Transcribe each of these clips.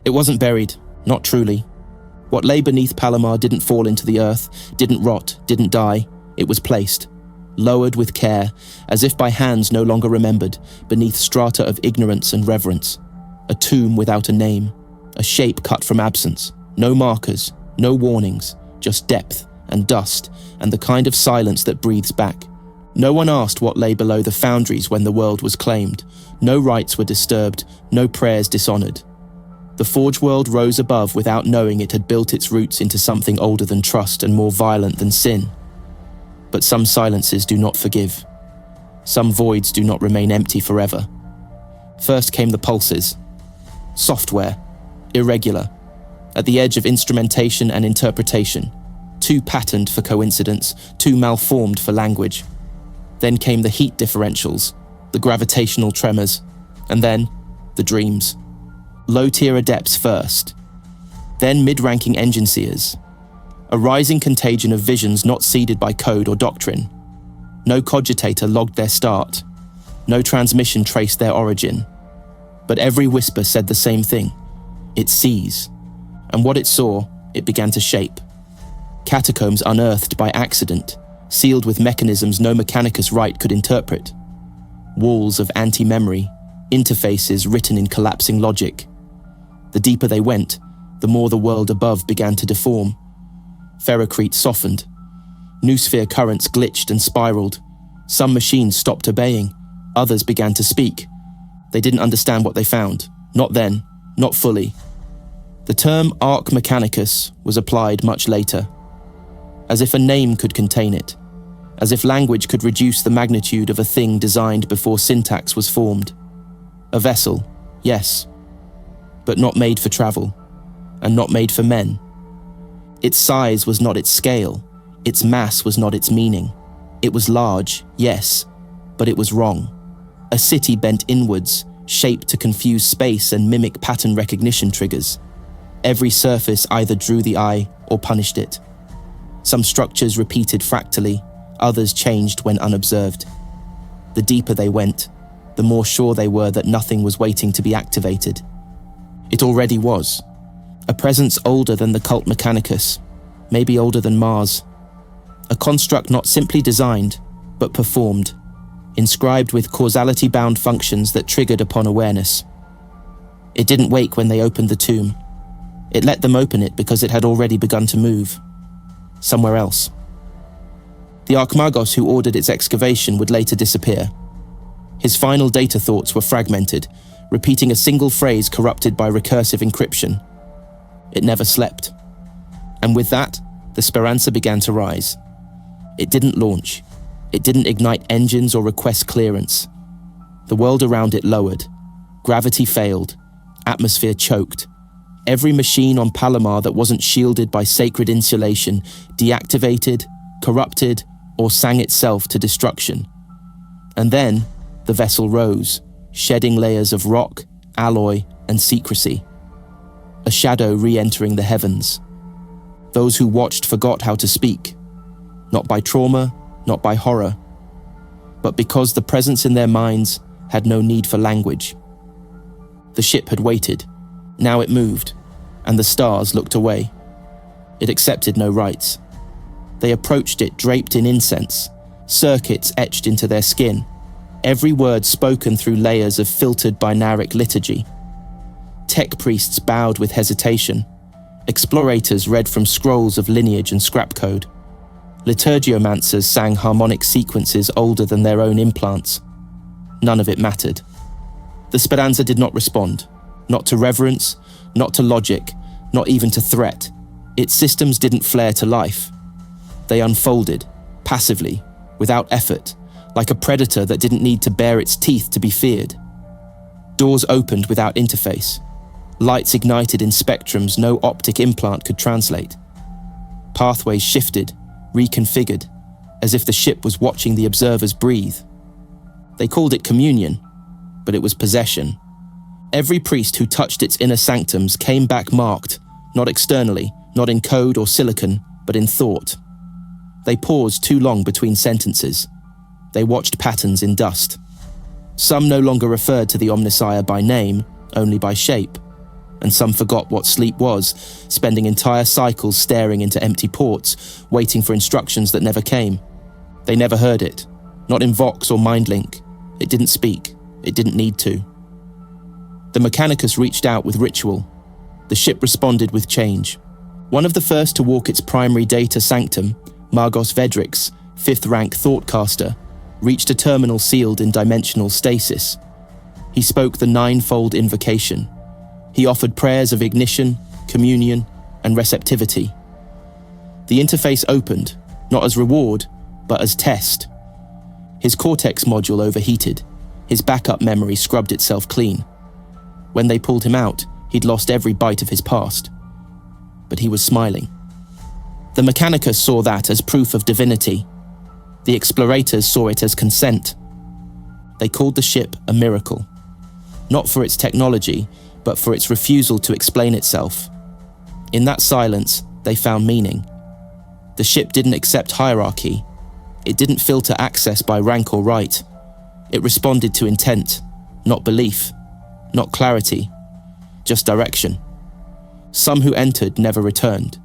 It wasn't buried, not truly. What lay beneath Palomar didn't fall into the earth, didn't rot, didn't die. It was placed, lowered with care, as if by hands no longer remembered, beneath strata of ignorance and reverence. A tomb without a name, a shape cut from absence, no markers, no warnings, just depth and dust and the kind of silence that breathes back. No one asked what lay below the foundries when the world was claimed. No rites were disturbed, no prayers dishonored. The Forge world rose above without knowing it had built its roots into something older than trust and more violent than sin. But some silences do not forgive. Some voids do not remain empty forever. First came the pulses. Software, irregular, at the edge of instrumentation and interpretation, too patterned for coincidence, too malformed for language. Then came the heat differentials, the gravitational tremors, and then the dreams. Low-tier adepts first, then mid-ranking engine seers. A rising contagion of visions not seeded by code or doctrine. No cogitator logged their start. No transmission traced their origin. But every whisper said the same thing. It sees. And what it saw, it began to shape. Catacombs unearthed by accident, sealed with mechanisms no Mechanicus rite could interpret. Walls of anti-memory, interfaces written in collapsing logic. The deeper they went, the more the world above began to deform. Ferrocrete softened. Noosphere currents glitched and spiraled. Some machines stopped obeying. Others began to speak. They didn't understand what they found. Not then, not fully. The term Ark Mechanicus was applied much later. As if a name could contain it. As if language could reduce the magnitude of a thing designed before syntax was formed. A vessel, yes, but not made for travel, and not made for men. Its size was not its scale, its mass was not its meaning. It was large, yes, but it was wrong. A city bent inwards, shaped to confuse space and mimic pattern recognition triggers. Every surface either drew the eye or punished it. Some structures repeated fractally, others changed when unobserved. The deeper they went, the more sure they were that nothing was waiting to be activated. It already was. A presence older than the cult Mechanicus, maybe older than Mars. A construct not simply designed, but performed, inscribed with causality-bound functions that triggered upon awareness. It didn't wake when they opened the tomb. It let them open it because it had already begun to move. Somewhere else. The Archmagos who ordered its excavation would later disappear. His final data thoughts were fragmented, repeating a single phrase corrupted by recursive encryption. It never slept. And with that, the Speranza began to rise. It didn't launch. It didn't ignite engines or request clearance. The world around it lowered. Gravity failed. Atmosphere choked. Every machine on Palomar that wasn't shielded by sacred insulation deactivated, corrupted, or sang itself to destruction. And then, the vessel rose, shedding layers of rock, alloy, and secrecy. A shadow re-entering the heavens. Those who watched forgot how to speak. Not by trauma, not by horror, but because the presence in their minds had no need for language. The ship had waited. Now it moved, and the stars looked away. It accepted no rites. They approached it draped in incense, circuits etched into their skin, every word spoken through layers of filtered binaric liturgy. Tech priests bowed with hesitation. Explorators read from scrolls of lineage and scrap code. Liturgiomancers sang harmonic sequences older than their own implants. None of it mattered. The Speranza did not respond, not to reverence, not to logic, not even to threat. Its systems didn't flare to life. They unfolded, passively, without effort, like a predator that didn't need to bare its teeth to be feared. Doors opened without interface. Lights ignited in spectrums no optic implant could translate. Pathways shifted, reconfigured, as if the ship was watching the observers breathe. They called it communion, but it was possession. Every priest who touched its inner sanctums came back marked, not externally, not in code or silicon, but in thought. They paused too long between sentences. They watched patterns in dust. Some no longer referred to the Omnissiah by name, only by shape, and some forgot what sleep was, spending entire cycles staring into empty ports, waiting for instructions that never came. They never heard it, not in Vox or MindLink. It didn't speak. It didn't need to. The Mechanicus reached out with ritual. The ship responded with change. One of the first to walk its primary data sanctum, Margos Vedrix, 5th rank Thoughtcaster, reached a terminal sealed in dimensional stasis. He spoke the 9-fold invocation. He offered prayers of ignition, communion, and receptivity. The interface opened, not as reward, but as test. His Cortex module overheated. His backup memory scrubbed itself clean. When they pulled him out, he'd lost every bite of his past. But he was smiling. The Mechanicus saw that as proof of divinity. The explorators saw it as consent. They called the ship a miracle. Not for its technology, but for its refusal to explain itself. In that silence, they found meaning. The ship didn't accept hierarchy. It didn't filter access by rank or right. It responded to intent, not belief, not clarity, just direction. Some who entered never returned.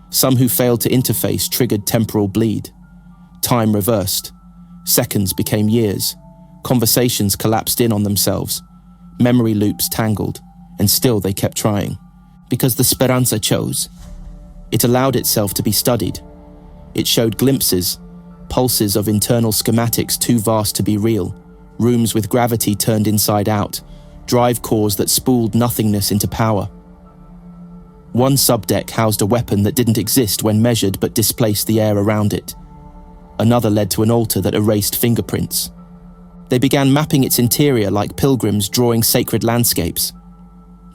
Some who failed to interface triggered temporal bleed. Time reversed. Seconds became years. Conversations collapsed in on themselves. Memory loops tangled, and still they kept trying. Because the Speranza chose. It allowed itself to be studied. It showed glimpses, pulses of internal schematics too vast to be real, rooms with gravity turned inside out, drive cores that spooled nothingness into power. One subdeck housed a weapon that didn't exist when measured but displaced the air around it. Another led to an altar that erased fingerprints. They began mapping its interior like pilgrims drawing sacred landscapes.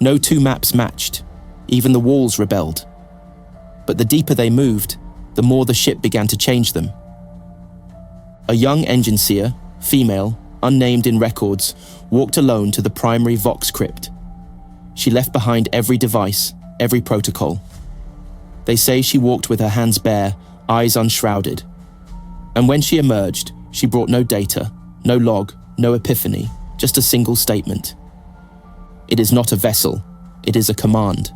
No two maps matched. Even the walls rebelled. But the deeper they moved, the more the ship began to change them. A young engine seer, female, unnamed in records, walked alone to the primary Vox crypt. She left behind every device, every protocol. They say she walked with her hands bare, eyes unshrouded. And when she emerged, she brought no data, no log, no epiphany, just a single statement. It is not a vessel, it is a command.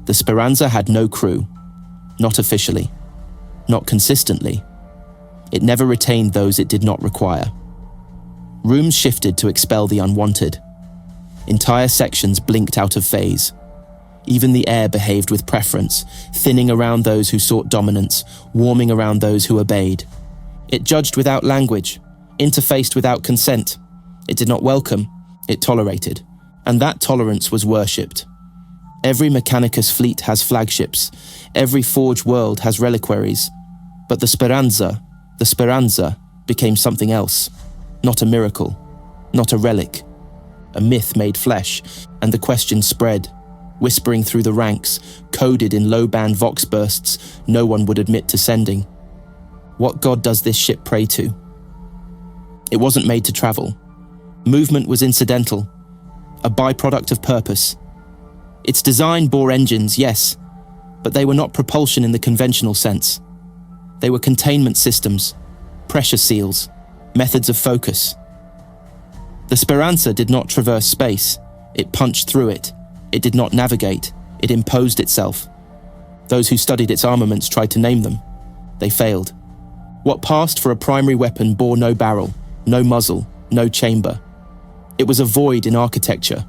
The Speranza had no crew, not officially, not consistently. It never retained those it did not require. Rooms shifted to expel the unwanted. Entire sections blinked out of phase. Even the air behaved with preference, thinning around those who sought dominance, warming around those who obeyed. It judged without language, interfaced without consent. It did not welcome, it tolerated. And that tolerance was worshipped. Every Mechanicus fleet has flagships. Every forged world has reliquaries. But the Speranza became something else. Not a miracle, not a relic. A myth made flesh, and the question spread, whispering through the ranks, coded in low-band vox bursts no one would admit to sending. What god does this ship pray to? It wasn't made to travel. Movement was incidental, a byproduct of purpose. Its design bore engines, yes, but they were not propulsion in the conventional sense. They were containment systems, pressure seals, methods of focus. The Speranza did not traverse space, it punched through it. It did not navigate, it imposed itself. Those who studied its armaments tried to name them. They failed. What passed for a primary weapon bore no barrel, no muzzle, no chamber. It was a void in architecture,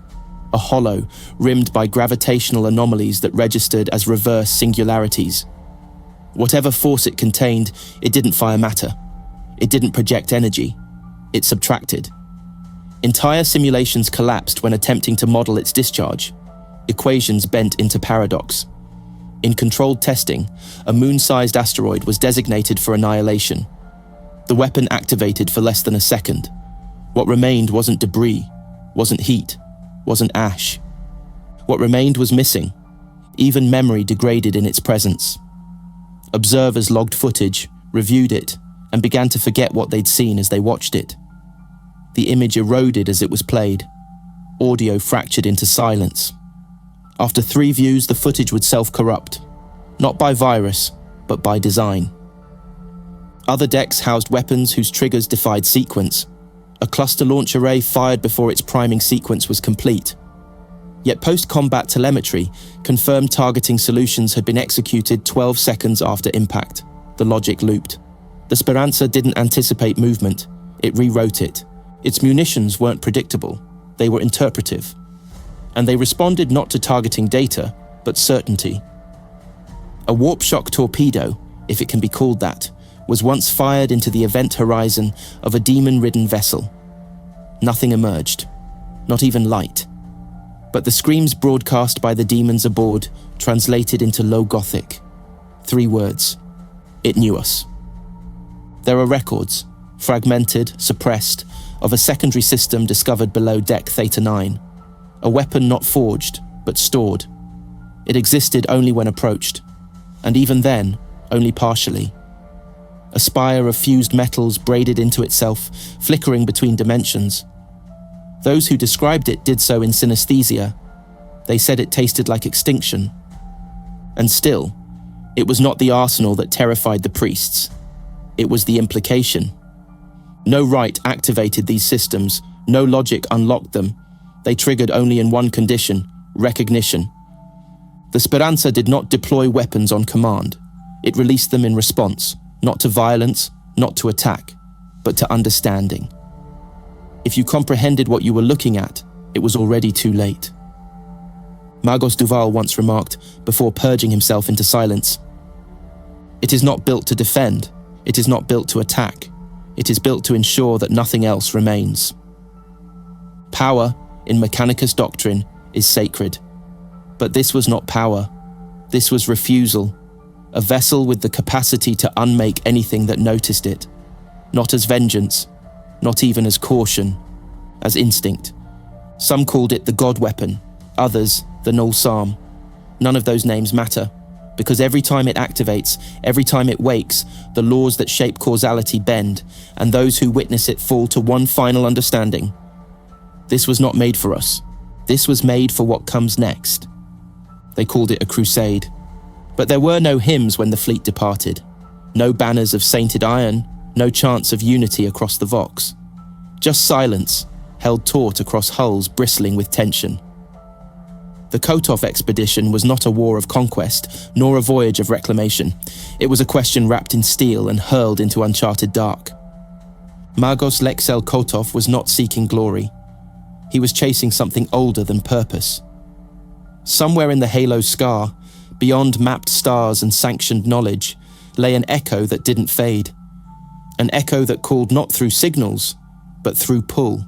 a hollow rimmed by gravitational anomalies that registered as reverse singularities. Whatever force it contained, it didn't fire matter. It didn't project energy. It subtracted. Entire simulations collapsed when attempting to model its discharge. Equations bent into paradox. In controlled testing, a moon-sized asteroid was designated for annihilation. The weapon activated for less than a second. What remained wasn't debris, wasn't heat, wasn't ash. What remained was missing. Even memory degraded in its presence. Observers logged footage, reviewed it, and began to forget what they'd seen as they watched it. The image eroded as it was played. Audio fractured into silence. After 3 views, the footage would self-corrupt, not by virus, but by design. Other decks housed weapons whose triggers defied sequence. A cluster launch array fired before its priming sequence was complete. Yet post-combat telemetry confirmed targeting solutions had been executed 12 seconds after impact. The logic looped. The Speranza didn't anticipate movement, it rewrote it. Its munitions weren't predictable, they were interpretive. And they responded not to targeting data, but certainty. A warp shock torpedo, if it can be called that, was once fired into the event horizon of a demon-ridden vessel. Nothing emerged, not even light. But the screams broadcast by the demons aboard translated into Low Gothic. 3 words. It knew us. There are records, fragmented, suppressed, of a secondary system discovered below Deck Theta 9. A weapon not forged, but stored. It existed only when approached, and even then, only partially. A spire of fused metals braided into itself, flickering between dimensions. Those who described it did so in synesthesia. They said it tasted like extinction. And still, it was not the arsenal that terrified the priests. It was the implication. No rite activated these systems, no logic unlocked them. They triggered only in one condition: recognition. The Speranza did not deploy weapons on command. It released them in response, not to violence, not to attack, but to understanding. If you comprehended what you were looking at, it was already too late. Magos Duval once remarked, before purging himself into silence, "It is not built to defend, it is not built to attack, it is built to ensure that nothing else remains." Power, in Mechanicus doctrine, is sacred. But this was not power, this was refusal, a vessel with the capacity to unmake anything that noticed it, not as vengeance, not even as caution, as instinct. Some called it the God weapon, others the Null Psalm. None of those names matter, because every time it activates, every time it wakes, the laws that shape causality bend, and those who witness it fall to one final understanding. This was not made for us. This was made for what comes next. They called it a crusade. But there were no hymns when the fleet departed. No banners of sainted iron, no chants of unity across the Vox. Just silence, held taut across hulls bristling with tension. The Kottoff expedition was not a war of conquest, nor a voyage of reclamation. It was a question wrapped in steel and hurled into uncharted dark. Magos Lexel Kottoff was not seeking glory. He was chasing something older than purpose. Somewhere in the halo scar, beyond mapped stars and sanctioned knowledge, lay an echo that didn't fade. An echo that called not through signals, but through pull.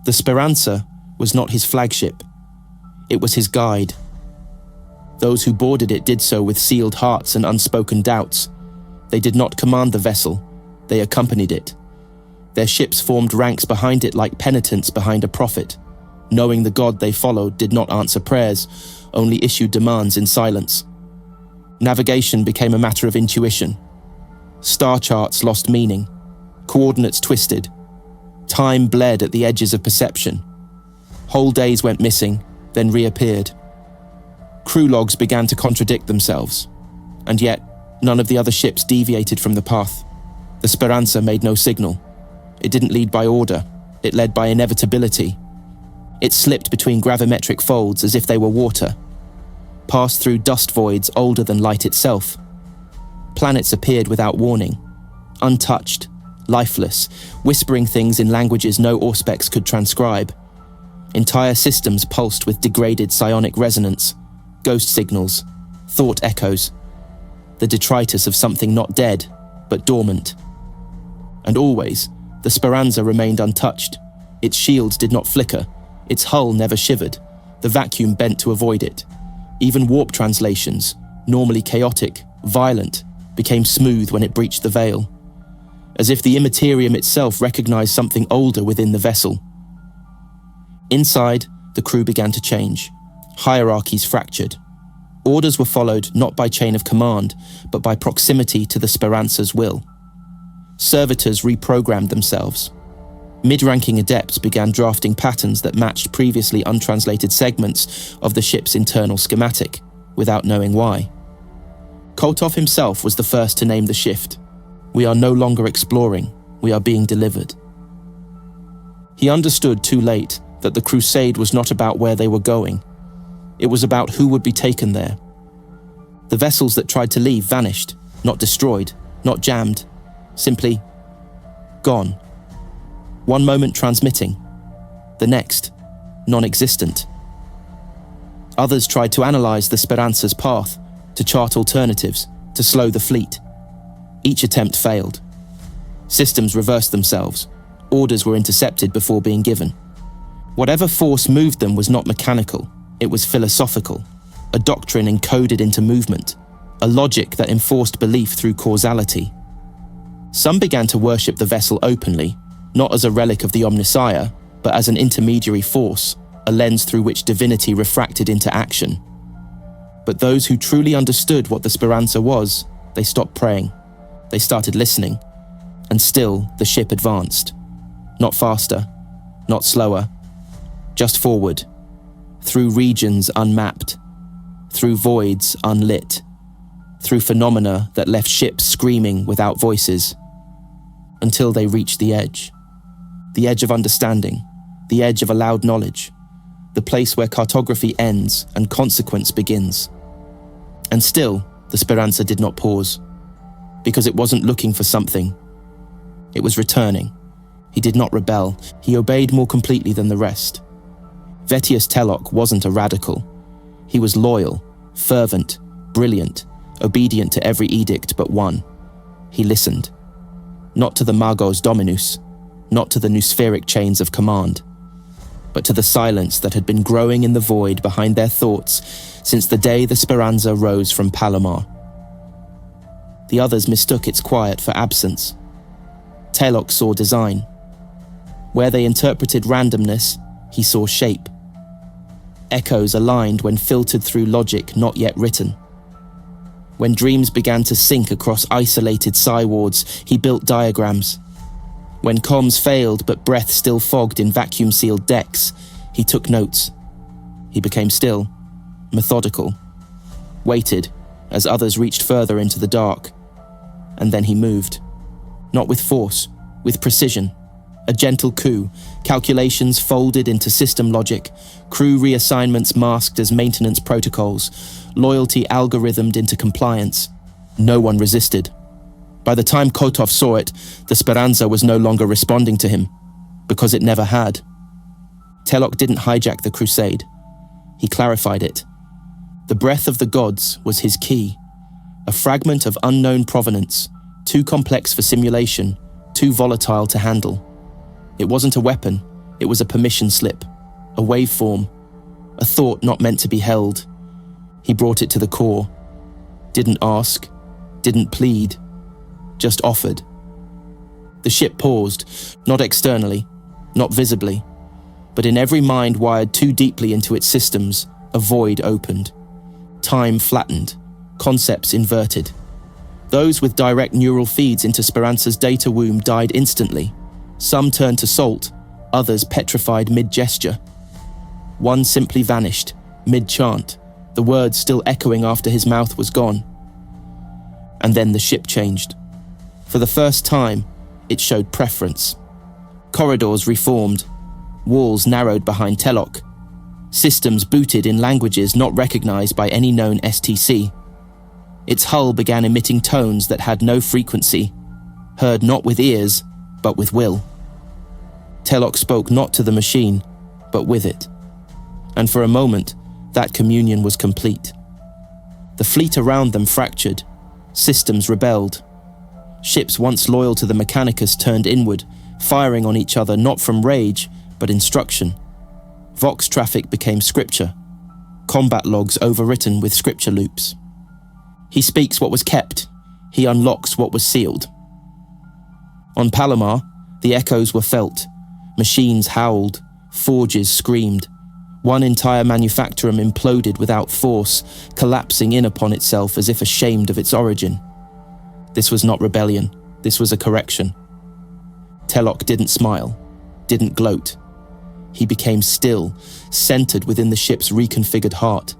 The Speranza was not his flagship. It was his guide. Those who boarded it did so with sealed hearts and unspoken doubts. They did not command the vessel, they accompanied it. Their ships formed ranks behind it like penitents behind a prophet. Knowing the God they followed did not answer prayers, only issued demands in silence. Navigation became a matter of intuition. Star charts lost meaning. Coordinates twisted. Time bled at the edges of perception. Whole days went missing, then reappeared. Crew logs began to contradict themselves. And yet, none of the other ships deviated from the path. The Speranza made no signal. It didn't lead by order. It led by inevitability. It slipped between gravimetric folds as if they were water. Passed through dust voids older than light itself. Planets appeared without warning. Untouched, lifeless, whispering things in languages no Auspex could transcribe. Entire systems pulsed with degraded psionic resonance, ghost signals, thought echoes. The detritus of something not dead, but dormant. And always, the Speranza remained untouched. Its shields did not flicker. Its hull never shivered. The vacuum bent to avoid it. Even warp translations, normally chaotic, violent, became smooth when it breached the veil. As if the Immaterium itself recognized something older within the vessel. Inside, the crew began to change. Hierarchies fractured. Orders were followed not by chain of command, but by proximity to the Speranza's will. Servitors reprogrammed themselves. Mid-ranking adepts began drafting patterns that matched previously untranslated segments of the ship's internal schematic, without knowing why. Kottoff himself was the first to name the shift. We are no longer exploring, we are being delivered. He understood too late that the crusade was not about where they were going. It was about who would be taken there. The vessels that tried to leave vanished, not destroyed, not jammed, simply gone. One moment transmitting, the next non-existent. Others tried to analyze the Speranza's path, to chart alternatives, to slow the fleet. Each attempt failed. Systems reversed themselves. Orders were intercepted before being given. Whatever force moved them was not mechanical, it was philosophical, a doctrine encoded into movement, a logic that enforced belief through causality. Some began to worship the vessel openly, not as a relic of the Omnissiah, but as an intermediary force, a lens through which divinity refracted into action. But those who truly understood what the Speranza was, they stopped praying. They started listening. And still, the ship advanced. Not faster, not slower, just forward, through regions unmapped, through voids unlit, through phenomena that left ships screaming without voices, until they reached the edge of understanding, the edge of allowed knowledge, the place where cartography ends and consequence begins. And still, the Speranza did not pause, because it wasn't looking for something. It was returning. He did not rebel. He obeyed more completely than the rest. Vettius Telok wasn't a radical. He was loyal, fervent, brilliant, obedient to every edict but one. He listened. Not to the Magos Dominus, not to the Nuspheric chains of command, but to the silence that had been growing in the void behind their thoughts since the day the Speranza rose from Palomar. The others mistook its quiet for absence. Teloc saw design. Where they interpreted randomness, he saw shape. Echoes aligned when filtered through logic not yet written. When dreams began to sink across isolated psywards, he built diagrams. When comms failed but breath still fogged in vacuum-sealed decks, he took notes. He became still, methodical, waited as others reached further into the dark. And then he moved. Not with force, with precision. A gentle coup, calculations folded into system logic, crew reassignments masked as maintenance protocols, loyalty algorithmed into compliance. No one resisted. By the time Kottoff saw it, the Speranza was no longer responding to him, because it never had. Teloc didn't hijack the crusade. He clarified it. The breath of the gods was his key, a fragment of unknown provenance, too complex for simulation, too volatile to handle. It wasn't a weapon, it was a permission slip, a waveform, a thought not meant to be held. He brought it to the core. Didn't ask, didn't plead, just offered. The ship paused, not externally, not visibly, but in every mind wired too deeply into its systems, a void opened. Time flattened, concepts inverted. Those with direct neural feeds into Speranza's data womb died instantly. Some turned to salt, others petrified mid-gesture. One simply vanished, mid-chant, the words still echoing after his mouth was gone. And then the ship changed. For the first time, it showed preference. Corridors reformed, walls narrowed behind Teloc, systems booted in languages not recognized by any known STC. Its hull began emitting tones that had no frequency, heard not with ears, but with will. Teloc spoke not to the machine, but with it. And for a moment, that communion was complete. The fleet around them fractured, systems rebelled. Ships once loyal to the Mechanicus turned inward, firing on each other not from rage, but instruction. Vox traffic became scripture, combat logs overwritten with scripture loops. He speaks what was kept, he unlocks what was sealed. On Palomar, the echoes were felt. Machines howled, forges screamed. One entire manufactorum imploded without force, collapsing in upon itself as if ashamed of its origin. This was not rebellion, this was a correction. Teloc didn't smile, didn't gloat. He became still, centered within the ship's reconfigured heart,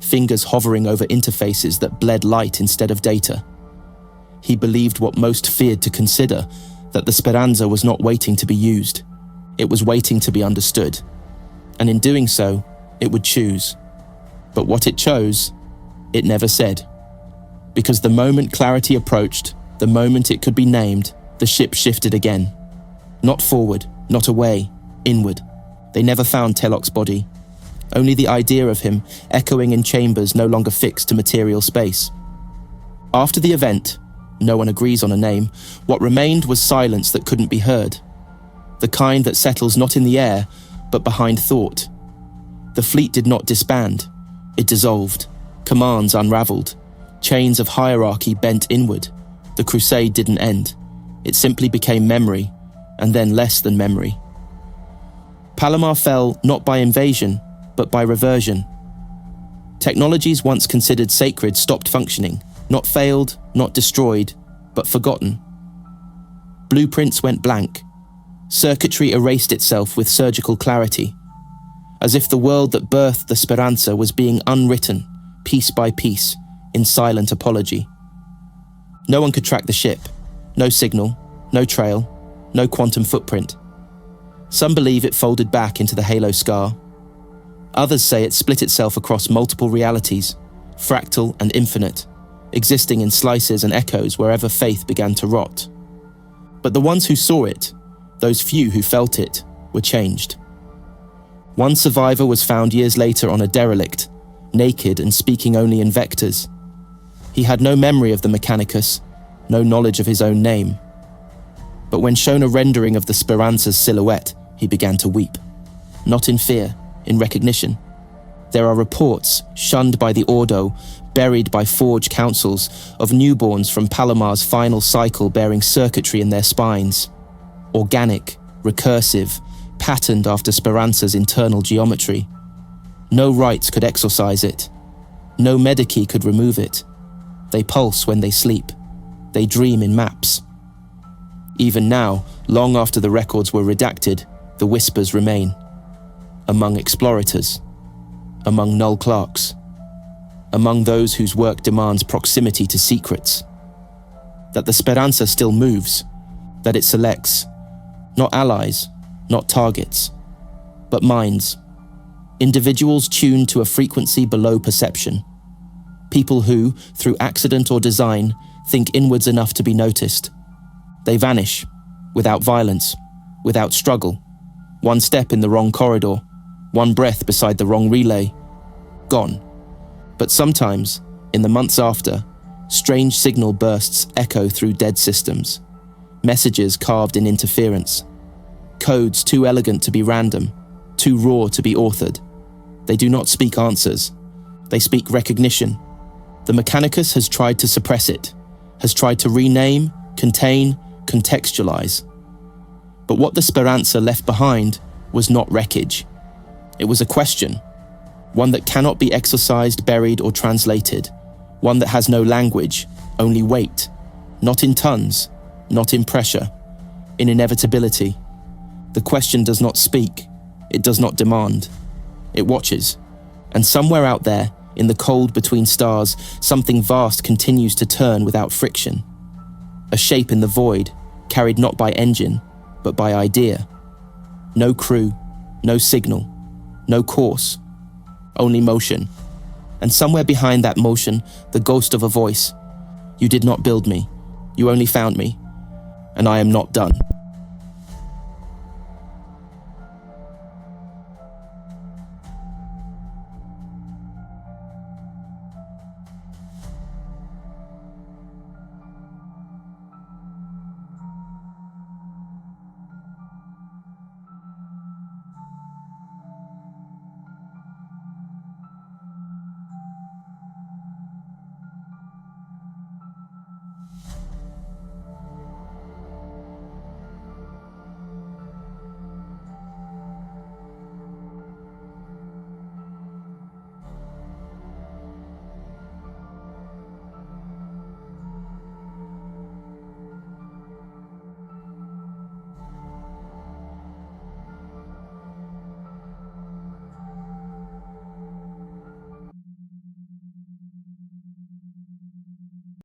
fingers hovering over interfaces that bled light instead of data. He believed what most feared to consider, that the Speranza was not waiting to be used. It was waiting to be understood. and in doing so, it would choose. But what it chose, it never said. Because the moment clarity approached, the moment it could be named, the ship shifted again. Not forward, not away, inward. They never found Teloc's body. Only the idea of him, echoing in chambers no longer fixed to material space. After the event, no one agrees on a name, what remained was silence that couldn't be heard. The kind that settles not in the air, but behind thought. The fleet did not disband. It dissolved. Commands unraveled. Chains of hierarchy bent inward. The crusade didn't end. It simply became memory, and then less than memory. Palomar fell not by invasion, but by reversion. Technologies once considered sacred stopped functioning, not failed, not destroyed, but forgotten. Blueprints went blank. Circuitry erased itself with surgical clarity, as if the world that birthed the Speranza was being unwritten, piece by piece, in silent apology. No one could track the ship. No signal, no trail, no quantum footprint. Some believe it folded back into the halo scar. Others say it split itself across multiple realities, fractal and infinite, existing in slices and echoes wherever faith began to rot. But the ones who saw it, those few who felt it, were changed. One survivor was found years later on a derelict, naked and speaking only in vectors. He had no memory of the Mechanicus, no knowledge of his own name. But when shown a rendering of the Speranza's silhouette, he began to weep. Not in fear, in recognition. There are reports, shunned by the Ordo, buried by forge councils, of newborns from Palomar's final cycle bearing circuitry in their spines. Organic, recursive, patterned after Speranza's internal geometry. No rites could exorcise it. No medici could remove it. They pulse when they sleep. They dream in maps. Even now, long after the records were redacted, the whispers remain. Among explorators. Among null clerks. Among those whose work demands proximity to secrets. That the Speranza still moves. That it selects. Not allies, not targets, but minds. Individuals tuned to a frequency below perception. People who, through accident or design, think inwards enough to be noticed. They vanish, without violence, without struggle. One step in the wrong corridor, one breath beside the wrong relay. Gone. But sometimes, in the months after, strange signal bursts echo through dead systems. Messages carved in interference. Codes too elegant to be random, too raw to be authored. They do not speak answers. They speak recognition. The Mechanicus has tried to suppress it, has tried to rename, contain, contextualize. But what the Speranza left behind was not wreckage. It was a question, one that cannot be exorcised, buried, or translated, one that has no language, only weight, not in tons, not in pressure, in inevitability. The question does not speak, it does not demand. It watches, and somewhere out there, in the cold between stars, something vast continues to turn without friction. A shape in the void, carried not by engine, but by idea. No crew, no signal, no course, only motion. And somewhere behind that motion, the ghost of a voice. You did not build me, you only found me, and I am not done.